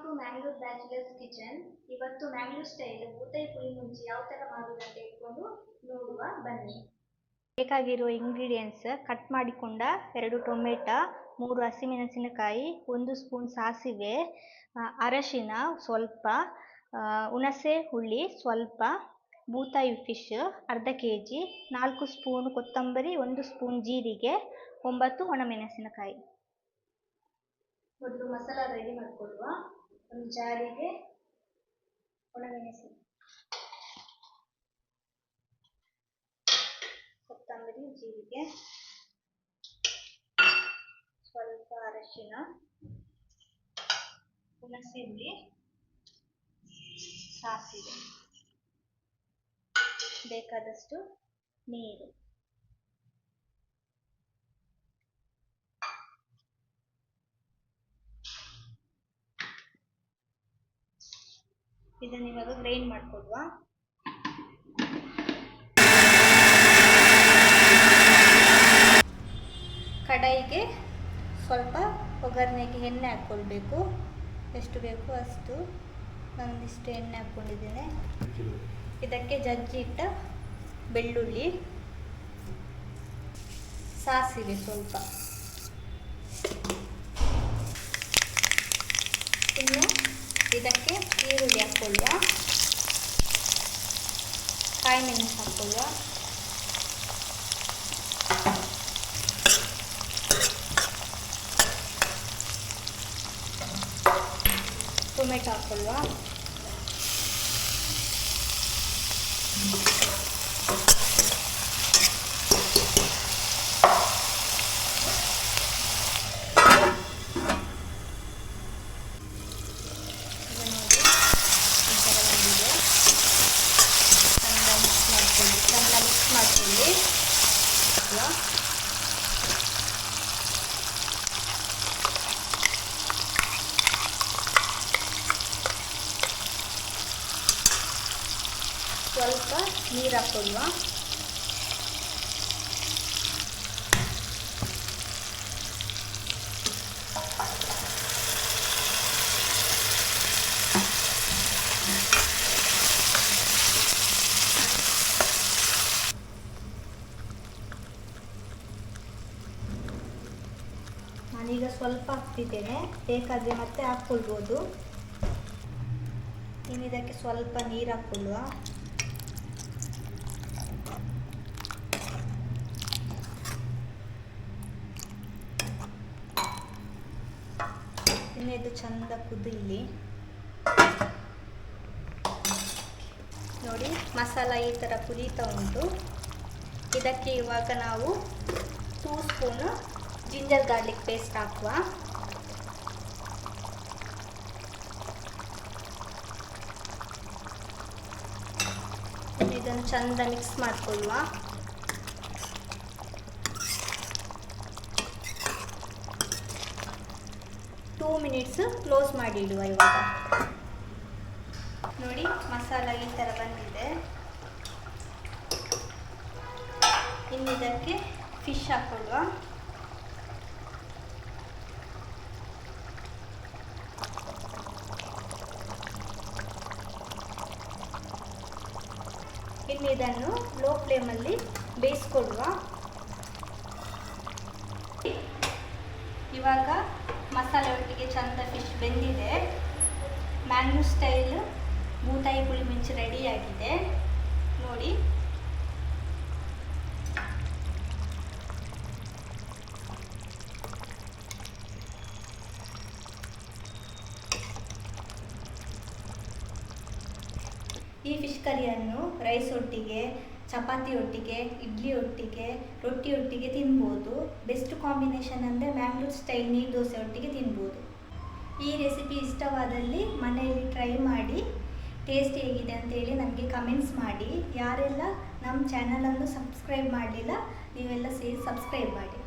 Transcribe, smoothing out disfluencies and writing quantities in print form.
To Mangalore bachelors kitchen. ಇವತ್ತು Mangalore style ಬೂತಾಯಿ ಪುಳಿ ಮುಂಚಿ ಯಾವ ಥರ ಮಾಡೋದು ಅಂತ ಇಟ್ಕೊಂಡು ನೋಡುವ ಬನ್ನಿ. ಬೇಕಾಗಿರುವ ಇಂಗ್ರೀಡಿಯೆಂಟ್ಸ್: ಕಟ್ ಮಾಡಿಕೊಂಡ 2 ಟೊಮೆಟೊ, 3 ಹಸಿಮೆಣಸಿನಕಾಯಿ, 1 ಸ್ಪೂನ್ ಸಾಸಿವೆ, ಅರಶಿನ ಸ್ವಲ್ಪ, ಹುಣಸೆ ಹುಳಿ ಸ್ವಲ್ಪ, ಬೂತಾಯಿ ಫಿಶ್ ಅರ್ಧ kg, 4 ಸ್ಪೂನ್ ಕೊತ್ತಂಬರಿ, 1 ಸ್ಪೂನ್ ಜೀರಿಗೆ, 9 ಒಣಮೆಣಸಿನಕಾಯಿ. ಮೊದಲು ಮಸಾಲ ರೆಡಿ ಮಾಡಿಕೊಳ್ಳುವ. ಒಂದು ಜಾರಿಗೆ ಒಣಮೆಣಸು, ಕೊತ್ತಂಬರಿ, ಜೀರಿಗೆ, ಸ್ವಲ್ಪ ಅರಶಿನ, ಹುಣಸೆ ಹುಳಿ, ಸಾಸಿವೆ, ಬೇಕಾದಷ್ಟು ನೀರು. ಇದನ್ನು ಇವಾಗ ಗ್ರೈಂಡ್ ಮಾಡಿಕೊಳ್ಳುವ. ಕಡಾಯಿಗೆ ಸ್ವಲ್ಪ ಒಗ್ಗರಣೆಗೆ ಎಣ್ಣೆ ಹಾಕ್ಕೊಳ್ಬೇಕು. ಎಷ್ಟು ಬೇಕು ಅಷ್ಟು. ನಾನೊಂದಿಷ್ಟು ಎಣ್ಣೆ ಹಾಕ್ಕೊಂಡಿದ್ದೇನೆ. ಇದಕ್ಕೆ ಜಜ್ಜಿಟ್ಟ ಬೆಳ್ಳುಳ್ಳಿ, ಸಾಸಿವೆ ಸ್ವಲ್ಪ, ಇನ್ನು ಇದಕ್ಕೆ ಈರುಳ್ಳಿ ಹಾಕ್ಕೊಳ್ಳುವ, ಕಾಯಿ ಮೆಣಸು ಹಾಕ್ಕೊಳ್ಳುವ, ಟೊಮೆಟೊ ಹಾಕ್ಕೊಳ್ಳುವ, ಮಾಡ್ಕೊಳ್ಳಿ. ಸ್ವಲ್ಪ ನೀರು ಹಾಕೊಳ್ಳುವ. ನಾನೀಗ ಸ್ವಲ್ಪ ಹಾಕ್ತಿದ್ದೇನೆ, ಬೇಕಾದರೆ ಮತ್ತೆ ಹಾಕ್ಕೊಳ್ಬೋದು. ಇನ್ನು ಇದಕ್ಕೆ ಸ್ವಲ್ಪ ನೀರು ಹಾಕ್ಕೊಳ್ಳುವ. ಇನ್ನು ಇದು ಚಂದ ಕುದಿಲಿ. ನೋಡಿ ಮಸಾಲ ಈ ಥರ ಕುದೀತಾ ಉಂಟು. ಇದಕ್ಕೆ ಇವಾಗ ನಾವು 2 ಸ್ಪೂನು ಜಿಂಜರ್ ಗಾರ್ಲಿಕ್ ಪೇಸ್ಟ್ ಹಾಕುವ. ಇದನ್ನು ಚಂದ ಮಿಕ್ಸ್ ಮಾಡಿಕೊಳ್ಳುವ. ಟೂ ಮಿನಿಟ್ಸ್ ಕ್ಲೋಸ್ ಮಾಡಿ ಇಡುವ. ಇವಾಗ ನೋಡಿ ಮಸಾಲ ಈ ಥರ ಬಂದಿದೆ. ಇನ್ನು ಇದಕ್ಕೆ ಫಿಶ್ ಹಾಕೊಳ್ಳುವ. ಇನ್ನು ಇದನ್ನು ಲೋ ಫ್ಲೇಮಲ್ಲಿ ಬೇಯಿಸ್ಕೊಳ್ಳುವ. ಇವಾಗ ಮಸಾಲೆ ಒಟ್ಟಿಗೆ ಚಂದ ಫಿಶ್ ಬೆಂದಿದೆ. ಮ್ಯಾಂಗ್ಳೂರ್ ಸ್ಟೈಲ್ ಬೂತಾಯಿ ಪುಳಿ ಮುಂಚಿ ರೆಡಿಯಾಗಿದೆ ನೋಡಿ. ಈ ಫಿಶ್ ಕರಿಯನ್ನು ರೈಸ್ ಒಟ್ಟಿಗೆ, ಚಪಾತಿ ಒಟ್ಟಿಗೆ, ಇಡ್ಲಿ ಒಟ್ಟಿಗೆ, ರೊಟ್ಟಿ ಒಟ್ಟಿಗೆ ತಿನ್ಬೋದು. ಬೆಸ್ಟ್ ಕಾಂಬಿನೇಷನ್ ಅಂದರೆ ಮ್ಯಾಂಗ್ಳೂರ್ ಸ್ಟೈಲ್ ನೀರು ದೋಸೆ ಒಟ್ಟಿಗೆ ತಿನ್ಬೋದು. ಈ ರೆಸಿಪಿ ಇಷ್ಟವಾದಲ್ಲಿ ಮನೆಯಲ್ಲಿ ಟ್ರೈ ಮಾಡಿ ಟೇಸ್ಟ್ ಹೇಗಿದೆ ಅಂತೇಳಿ ನನಗೆ ಕಮೆಂಟ್ಸ್ ಮಾಡಿ. ಯಾರೆಲ್ಲ ನಮ್ಮ ಚಾನಲನ್ನು ಸಬ್ಸ್ಕ್ರೈಬ್ ಮಾಡಲಿಲ್ಲ ನೀವೆಲ್ಲ ಸೇರಿ ಸಬ್ಸ್ಕ್ರೈಬ್ ಮಾಡಿ.